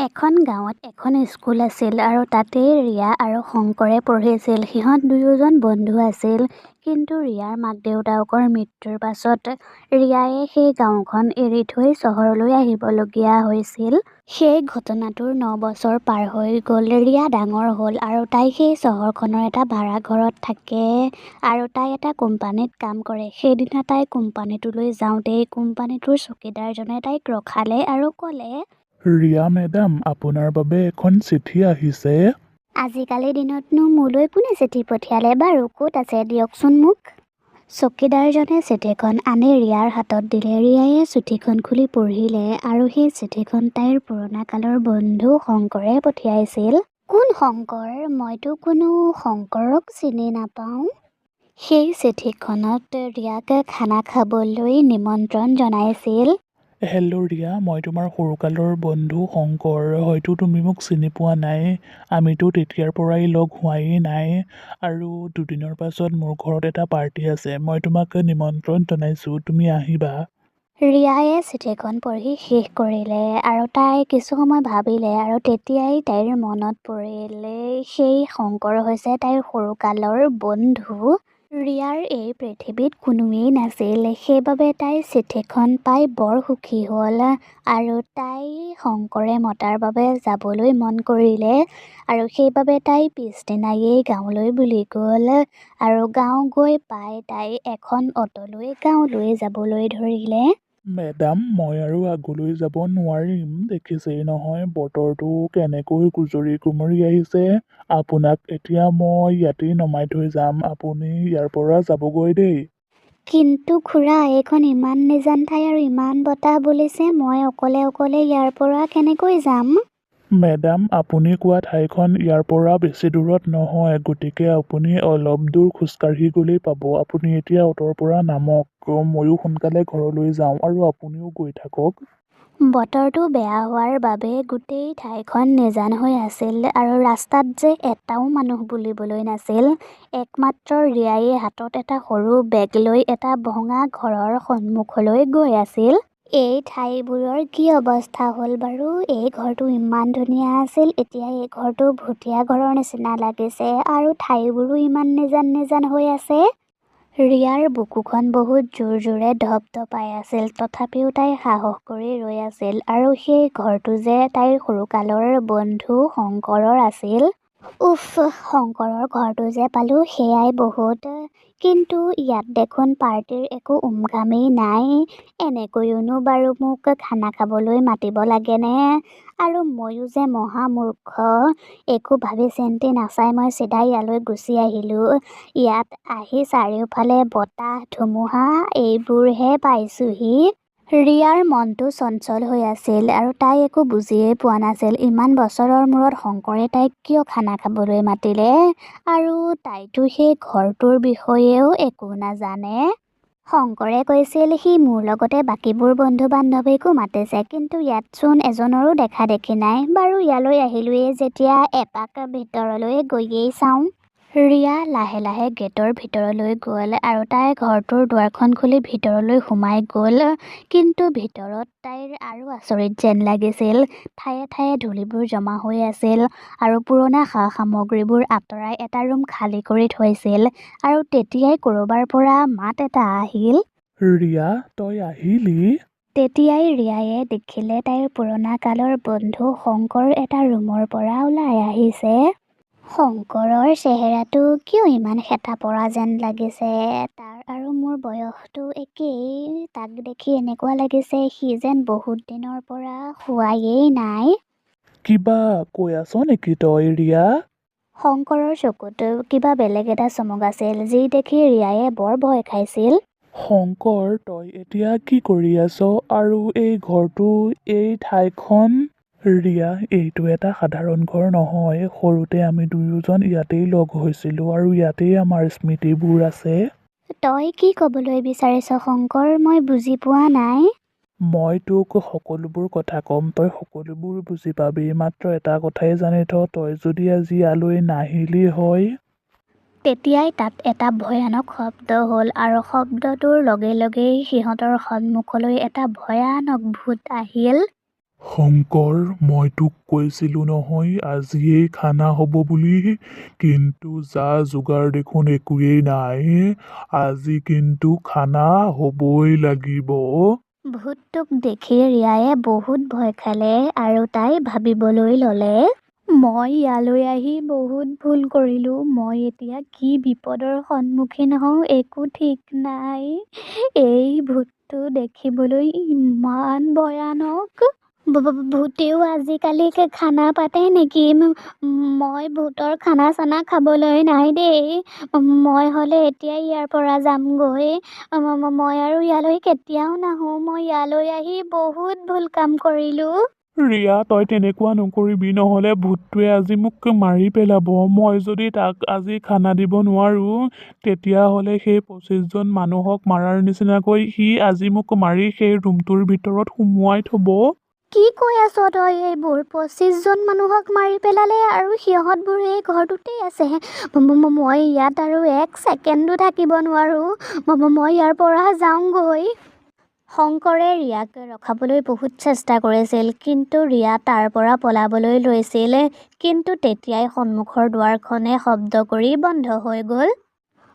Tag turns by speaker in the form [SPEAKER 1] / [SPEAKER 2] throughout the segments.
[SPEAKER 1] এখন গাঁৱত এখন স্কুল আছিল আৰু তাতেই ৰিয়া আৰু শংকৰে পঢ়িছিল। সিহঁত দুয়োজন বন্ধু আছিল। কিন্তু ৰিয়াৰ মাক-দেউতাকৰ মৃত্যুৰ পাছত ৰিয়ায়ে সেই গাঁওখন এৰি থৈ চহৰলৈ আহিবলগীয়া হৈছিল। সেই ঘটনাটোৰ ৯ বছৰ পাৰ হৈ গ'ল। ৰিয়া ডাঙৰ হ'ল আৰু তাই সেই চহৰখনৰ এটা ভাড়া ঘৰত থাকে আৰু তাই এটা কোম্পানীত কাম কৰে। সেইদিনা তাই কোম্পানীটোলৈ যাওঁতেই কোম্পানীটোৰ চকীদাৰজনে তাইক ৰখালে আৰু ক'লে,
[SPEAKER 2] ৰিয়া মেডাম, আপোনাৰ বাবে এখন চিঠি আহিছে।
[SPEAKER 1] আজিকালিৰ দিনতনো মোলৈ কোনে চিঠি পঠিয়ালে বাৰু? ক'ত আছে দিয়কচোন মোক। চকীদাৰজনে চিঠিখন আনি ৰিয়াৰ হাতত দিলে। ৰিয়ায়ে চিঠিখন খুলি পঢ়িলে আৰু সেই চিঠিখন তাইৰ পুৰণা কালৰ বন্ধু শংকৰে পঠিয়াইছিল। কোন শংকৰ? মইতো কোনো শংকৰক চিনি নাপাওঁ। সেই চিঠিখনত ৰিয়াক খানা খাবলৈ নিমন্ত্ৰণ জনাইছিল।
[SPEAKER 2] হেল্ল' ৰিয়া, মই তোমাৰ সৰুকালৰ বন্ধু শংকৰ। হয়তো তুমি মোক চিনি পোৱা নাই। আমিতো তেতিয়াৰ পৰাই লগ হোৱাই নাই। আৰু দুদিনৰ পাছত মোৰ ঘৰত এটা পাৰ্টি আছে। মই তোমাক নিমন্ত্ৰণ জনাইছোঁ, তুমি আহিবা।
[SPEAKER 1] ৰিয়ায়ে চিঠিখন পঢ়ি শেষ কৰিলে আৰু তাই কিছু সময় ভাবিলে আৰু তেতিয়াই তাইৰ মনত পৰিলে সেই শংকৰ হৈছে তাইৰ সৰুকালৰ বন্ধু। ৰিয়াৰ এই পৃথিৱীত কোনোৱেই নাছিল। সেইবাবে তাই চিঠিখন পাই বৰ সুখী হ'ল আৰু তাই শংকৰে মতাৰ বাবে যাবলৈ মন কৰিলে আৰু সেইবাবে তাই পিছদিনায়েই গাঁৱলৈ বুলি গ'ল আৰু গাঁও গৈ পাই তাই এখন অটো লৈ গাঁৱলৈ যাবলৈ ধৰিলে।
[SPEAKER 2] মেডাম, মই আৰু আগলৈ যাব নোৱাৰিম। দেখিছেই নহয় বতৰটো কেনেকৈ গুজৰি গুমৰি আহিছে। আপোনাক এতিয়া মই ইয়াতেই নমাই থৈ যাম। আপুনি ইয়াৰ পৰা যাবগৈ দেই।
[SPEAKER 1] কিন্তু খুৰা, এইখন ইমান নিজান ঠাই আৰু ইমান বতাহ বলিছে, মই অকলে অকলে ইয়াৰ পৰা কেনেকৈ যাম?
[SPEAKER 2] মেডাম, আপুনি কোৱা ঠাইখন ইয়াৰ পৰা বেছি দূৰত নহয়, গতিকে আপুনি অলপ দূৰ খোজকাঢ়ি গ'লেই পাব। আপুনি এতিয়া অটোৰ পৰা নামক। ময়ো সোনকালে ঘৰলৈ যাওঁ আৰু আপুনিও গৈ থাকক।
[SPEAKER 1] বতৰটো বেয়া হোৱাৰ বাবে গোটেই ঠাইখন নিজান হৈ আছিল আৰু ৰাস্তাত যে এটাও মানুহ বুলিবলৈ নাছিল। একমাত্ৰ ৰিয়ায়ে হাতত এটা সৰু বেগ লৈ এটা ভঙা ঘৰৰ সন্মুখলৈ গৈ আছিল। এই ঠাইবোৰৰ কি অৱস্থা হ'ল বাৰু? এই ঘৰটো ইমান ধুনীয়া আছিল, এতিয়া এই ঘৰটো ভূতীয়া ঘৰৰ নিচিনা লাগিছে আৰু ঠাইবোৰো ইমান নিজান নিজান হৈ আছে। ৰিয়াৰ বুকুখন বহুত জোৰ জোৰে ধপধপাই আছিল। তথাপিও তাই সাহস কৰি ৰৈ আছিল আৰু সেই ঘৰটো যে তাইৰ সৰুকালৰ বন্ধু শংকৰৰ আছিল। উফ, শংকৰৰ ঘৰটো যে পালোঁ সেয়াই বহুত। কিন্তু ইয়াত দেখোন পাৰ্টিৰ একো উমঘামেই নাই। এনেকৈয়োনো বাৰু মোক খানা খাবলৈ মাতিব লাগেনে? আৰু ময়ো যে মহা মূৰ্খ। একো ভাবি চিন্তি নাচাই মই চিধা ইয়ালৈ গুচি আহিলোঁ। ইয়াত আহি চাৰিওফালে বতাহ ধুমুহা এইবোৰহে পাইছোঁহি। ৰিয়াৰ মনটো চঞ্চল হৈ আছিল আৰু তাই একো বুজিয়েই পোৱা নাছিল। ইমান বছৰৰ মূৰত শংকৰে তাইক কিয় খানা খাবলৈ মাতিলে আৰু তাইতো সেই ঘৰটোৰ বিষয়েও একো নাজানে। শংকৰে কৈছিল সি মোৰ লগতে বাকীবোৰ বন্ধু-বান্ধৱীকো মাতিছে, কিন্তু ইয়াতচোন এজনৰো দেখা দেখি নাই। বাৰু ইয়ালৈ আহিলোঁৱেই যেতিয়া এপাক ভিতৰলৈ গৈয়েই চাওঁ। ৰিয়া লাহে লাহে গেটৰ ভিতৰলৈ গ'ল আৰু তাই ঘৰটোৰ দুৱাৰখন খুলি ভিতৰলৈ সোমাই গ'ল। কিন্তু ভিতৰত তাইৰ আৰু আচৰিত যেন লাগিছিল। ঠায়ে ঠায়ে ধূলিবোৰ জমা হৈ আছিল আৰু পুৰণা সা-সামগ্ৰীবোৰ আঁতৰাই এটা ৰুম খালী কৰি থৈছিল আৰু তেতিয়াই ক'ৰবাৰ পৰা মাত এটা আহিল।
[SPEAKER 2] ৰিয়া, তই আহিলি?
[SPEAKER 1] তেতিয়াই ৰিয়ায়ে দেখিলে তাইৰ পুৰণা কালৰ বন্ধু শংকৰ এটা ৰুমৰ পৰা ওলাই আহিছে। শংকৰৰ চেহেৰাটো কিয় ইমান শেঁতা পৰা যেন লাগিছে? তাৰ আৰু মোৰ বয়সটো একেই। তাক দেখি এনেকুৱা লাগিছে সি যেন বহুত দিনৰ পৰা খোৱায়েই নাই।
[SPEAKER 2] কিবা কৈ আছ নেকি তই, ৰিয়া?
[SPEAKER 1] শংকৰৰ চকুত কিবা বেলেগ এটা চমক আছিল, যি দেখি ৰিয়ায়ে বৰ ভয় খাইছিল।
[SPEAKER 2] শংকৰ, তই এতিয়া কি কৰি আছ? আৰু এই ঘৰটো, এই ঠাইখন? ৰিয়া, এইটো এটা সাধাৰণ ঘৰ নহয়। সৰুতে আমি দুয়োজন ইয়াতেই লগ হৈছিলোঁ আৰু ইয়াতেই আমাৰ স্মৃতিবোৰ আছে।
[SPEAKER 1] তই কি ক'বলৈ বিচাৰিছ শংকৰ? মই বুজি পোৱা নাই।
[SPEAKER 2] মই তোক সকলোবোৰ কথা ক'ম, তই সকলোবোৰ বুজি পাবি। মাত্ৰ এটা কথাই জানি থ, তই যদি আজি ইয়ালৈ নাহিলি হয়।
[SPEAKER 1] তেতিয়াই তাত এটা ভয়ানক শব্দ হ'ল আৰু শব্দটোৰ লগে লগেই সিহঁতৰ সন্মুখলৈ এটা ভয়ানক ভূত আহিল।
[SPEAKER 2] শংকৰ, মই তোক কৈছিলোঁ নহয় আজিয়েই খানা হ'ব বুলি, কিন্তু যা যোগাৰ দেখোন একোৱেই নাই। আজি কিন্তু খানা হ'বই লাগিব।
[SPEAKER 1] ভূতটোক দেখি ৰিয়ায়ে বহুত ভয় খালে আৰু তাই ভাবিবলৈ ল'লে, মই ইয়ালৈ আহি বহুত ভুল কৰিলোঁ। মই এতিয়া কি বিপদৰ সন্মুখীন হওঁ একো ঠিক নাই। এই ভূতটো দেখিবলৈ ইমান ভয়ানক। ভূতেও আজিকালি খানা পাতে নেকি? মই ভূতৰ খানা চানা খাবলৈ নাই দেই। মই হ'লে এতিয়াই ইয়াৰ পৰা যামগৈ। মই আৰু ইয়ালৈ কেতিয়াও নাহোঁ। মই ইয়ালৈ আহি বহুত ভুল কাম কৰিলোঁ।
[SPEAKER 2] ৰিয়া, তই তেনেকুৱা নকৰিবি, নহ'লে ভূতটোৱে আজি মোক মাৰি পেলাব। মই যদি তাক আজি খানা দিব নোৱাৰোঁ, তেতিয়াহ'লে সেই 25জন মানুহক মাৰাৰ নিচিনাকৈ সি আজি মোক মাৰি সেই ৰুমটোৰ ভিতৰত সুমুৱাই থ'ব।
[SPEAKER 1] কি কৈ আছ তই এইবোৰ? 25জন মানুহক মাৰি পেলালে আৰু সিহঁতবোৰ এই ঘৰটোতেই আছে। মই ইয়াত আৰু 1 ছেকেণ্ডো থাকিব নোৱাৰোঁ। মই ইয়াৰ পৰা যাওঁগৈ। শংকৰে ৰিয়াক ৰখাবলৈ বহুত চেষ্টা কৰিছিল, কিন্তু ৰিয়া তাৰ পৰা পলাবলৈ লৈছিল। কিন্তু তেতিয়াই সন্মুখৰ দুৱাৰখনে শব্দ কৰি বন্ধ হৈ গ'ল।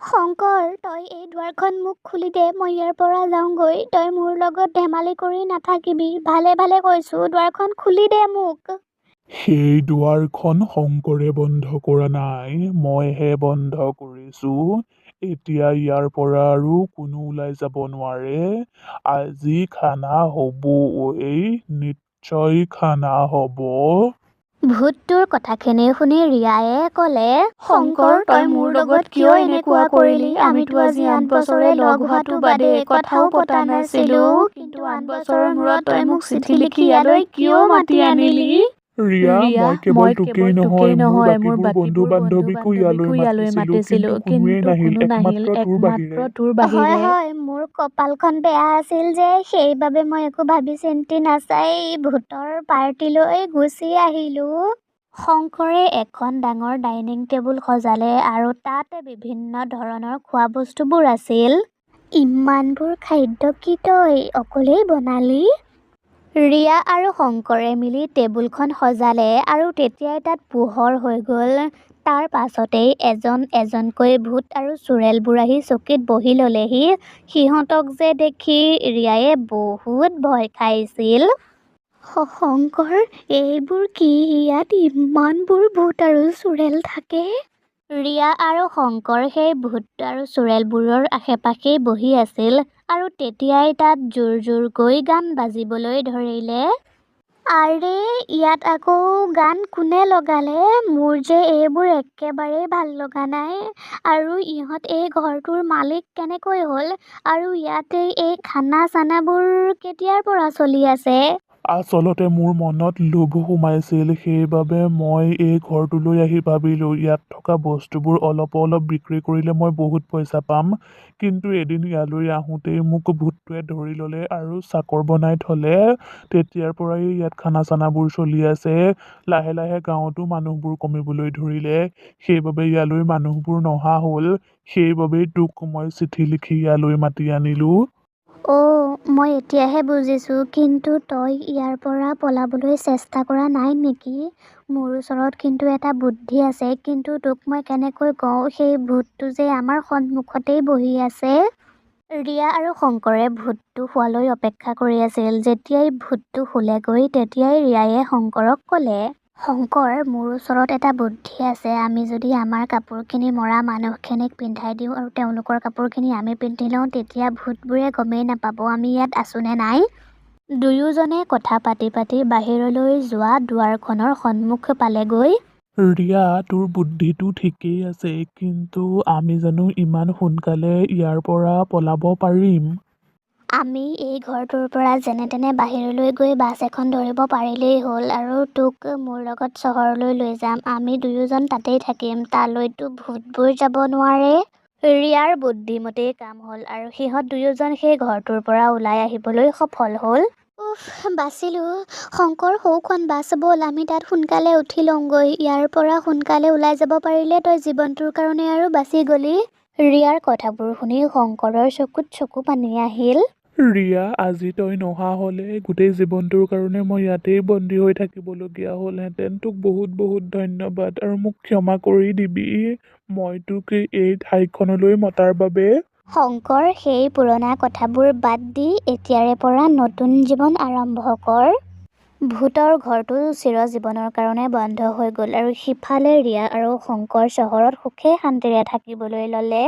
[SPEAKER 1] শংকৰ, তই এই দুৱাৰখন মোক খুলি দে। মই ইয়াৰ পৰা যাওঁগৈ। তই মোৰ লগত ধেমালি কৰি নাথাকিবি। ভালে ভালে কৈছোঁ, দুৱাৰখন খুলি দে মোক।
[SPEAKER 2] সেই দুৱাৰখন শংকৰে বন্ধ কৰা নাই, মইহে বন্ধ কৰিছোঁ। এতিয়া ইয়াৰ পৰা আৰু কোনো ওলাই যাব নোৱাৰে। আজি খানা হ'বই, নিশ্চয় খানা হ'ব।
[SPEAKER 1] ভূতটোৰ কথাখিনি শুনি ৰিয়ায়ে ক'লে, শংকৰ, তই মোৰ লগত কিয় এনেকুৱা কৰিলি? আমিতো আজি 8 বছৰে লগ হোৱাটো বাদে কথাও পতা নাছিলোঁ। কিন্তু 8 বছৰৰ মূৰত তই মোক চিঠি লিখি ইয়ালৈ কিয় মাতি আনিলি?
[SPEAKER 2] ৰিয়া, মই কেৱল তোকেই নহয়, মোৰ বাকীবোৰ বন্ধু-বান্ধৱীকো ইয়ালৈ মাতিছিলোঁ, কিন্তু কোনোৱেই নাহিল, একমাত্ৰ তোৰ বাহিৰে।
[SPEAKER 1] হয় হয়, মোৰ কপালখন বেয়া আছিল যে, সেইবাবে মই একো ভাবি চিন্তি নাচাই ভূতৰ পাৰ্টিলৈ গুচি আহিলোঁ। শংকৰে এখন ডাঙৰ ডাইনিং টেবুল সজালে আৰু তাত বিভিন্ন ধৰণৰ খোৱা বস্তুবোৰ আছিল। ইমানবোৰ খাদ্য কি তই অকলেই বনালি? ৰিয়া আৰু শংকৰে মিলি টেবুলখন সজালে আৰু তেতিয়াই তাত পোহৰ হৈ গ'ল। তাৰ পাছতেই এজন এজনকৈ ভূত আৰু চুৰেলবোৰ আহি চকীত বহি ল'লেহি। সিহঁতক যে দেখি ৰিয়ায়ে বহুত ভয় খাইছিল। শংকৰ, এইবোৰ কি? ইয়াত ইমানবোৰ ভূত আৰু চুৰেল থাকে? ৰিয়া আৰু শংকৰ সেই ভূত আৰু চুৰেলবোৰৰ আশে-পাশেই বহি আছিল আৰু তেতিয়াই তাত জোৰ জোৰকৈ গান বাজিবলৈ ধৰিলে। আৰে, ইয়াত আকৌ গান কোনে লগালে? মোৰ যে এইবোৰ একেবাৰেই ভাল লগা নাই। আৰু ইহঁত এই ঘৰটোৰ মালিক কেনেকৈ হ'ল? আৰু ইয়াত এই খানা-চানাবোৰ কেতিয়াৰ পৰা চলি আছে?
[SPEAKER 2] আচলতে মোৰ মনত লোভ সোমাইছিল, সেইবাবে মই এই ঘৰটোলৈ আহি ভাবিলোঁ ইয়াত থকা বস্তুবোৰ অলপ অলপ বিক্ৰী কৰিলে মই বহুত পইচা পাম। কিন্তু এদিন ইয়ালৈ আহোঁতেই মোক ভূতটোৱে ধৰি ল'লে আৰু চাকৰ বনাই থ'লে। তেতিয়াৰ পৰাই ইয়াত খানা-চানাবোৰ চলি আছে। লাহে লাহে গাঁৱতো মানুহবোৰ কমিবলৈ ধৰিলে, সেইবাবে ইয়ালৈ মানুহবোৰ নহা হ'ল। সেইবাবেই তোক মই চিঠি লিখি ইয়ালৈ মাতি আনিলোঁ।
[SPEAKER 1] মই এতিয়াহে বুজিছোঁ। কিন্তু তই ইয়াৰ পৰা পলাবলৈ চেষ্টা কৰা নাই নেকি? মোৰ ওচৰত কিন্তু এটা বুদ্ধি আছে, কিন্তু তোক মই কেনেকৈ কওঁ, সেই ভূতটো যে আমাৰ সন্মুখতেই বহি আছে। ৰিয়া আৰু শংকৰে ভূতটো শোৱালৈ অপেক্ষা কৰি আছিল। যেতিয়াই ভূতটো শুলেগৈ, তেতিয়াই ৰিয়ায়ে শংকৰক ক'লে, শংকৰ, মোৰ ওচৰত এটা বুদ্ধি আছে। আমি যদি আমাৰ কাপোৰখিনি মৰা মানুহখিনিক পিন্ধাই দিওঁ আৰু তেওঁলোকৰ কাপোৰখিনি আমি পিন্ধি লওঁ, তেতিয়া ভূতবোৰে গমেই নাপাব আমি ইয়াত আছোঁ নে নাই। দুয়োজনে কথা পাতি পাতি বাহিৰলৈ যোৱা দুৱাৰখনৰ সন্মুখ পালেগৈ।
[SPEAKER 2] ৰিয়া, তোৰ বুদ্ধিটো ঠিকেই আছে, কিন্তু আমি জানো ইমান সোনকালে ইয়াৰ পৰা পলাব পাৰিম?
[SPEAKER 1] আমি এই ঘৰটোৰ পৰা যেনে তেনে বাহিৰলৈ গৈ বাছ এখন ধৰিব পাৰিলেই হ'ল আৰু তোক মোৰ লগত চহৰলৈ লৈ যাম। আমি দুয়োজন তাতেই থাকিম। তালৈতো ভূতবোৰ যাব নোৱাৰে। ৰিয়াৰ বুদ্ধিমতেই কাম হ'ল আৰু সিহঁত দুয়োজন সেই ঘৰটোৰ পৰা ওলাই আহিবলৈ সফল হ'ল। বাচিলোঁ। শংকৰ, সৌখন বাছ, ব'ল আমি তাত সোনকালে উঠি লওঁগৈ। ইয়াৰ পৰা সোনকালে ওলাই যাব পাৰিলে তই জীৱনটোৰ কাৰণে আৰু বাচি গ'লি। ৰিয়াৰ কথাবোৰ শুনি শংকৰৰ চকুত চকু পানী আহিল।
[SPEAKER 2] ৰিয়া, আজি তই নহা হ'লে গোটেই জীৱনটোৰ কাৰণে মই ইয়াতেই বন্দী হৈ থাকিবলগীয়া হ'লহেঁতেন। তোক বহুত বহুত ধন্যবাদ আৰু মোক ক্ষমা কৰি দিবি। মই তোক এই ঠাইখনলৈ মতাৰ বাবে।
[SPEAKER 1] শংকৰ, সেই পুৰণা কথাবোৰ বাদ দি এতিয়াৰে পৰা নতুন জীৱন আৰম্ভ কৰ। ভূতৰ ঘৰটো চিৰজীৱনৰ কাৰণে বন্ধ হৈ গ'ল আৰু সিফালে ৰিয়া আৰু শংকৰ চহৰত সুখে শান্তিৰে থাকিবলৈ ল'লে।